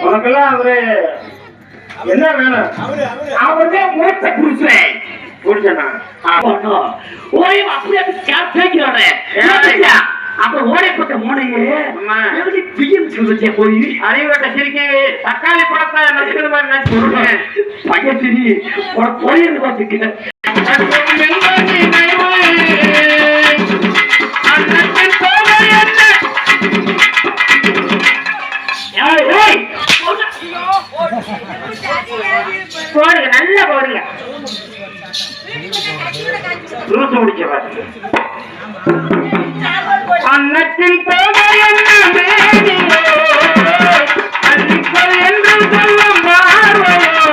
உனக்கெல்லாம் அவரு என்ன வேணும்? அவருடைய மூத்த புருஷன் புருஷனா? ஓய் அப்படியே கேட்கிறானே அப்ப ஓடை போட்ட மூனையே பிஎம் சொல்லிச்சே போய் அறிவட்ட சிரிக்க தக்காளி பழத்தை நசுக்கிற மாதிரி நான் சொல்றேன். பையன் சரி போயிருந்து பார்த்துக்கிறேன். போடுங்க நல்லா போடுங்க. ரூசு முடிச்ச பாருங்க. அன்னத்தின் போதை என்ன அன்னிக்கல் என்று சொல்லும் பார்வையோ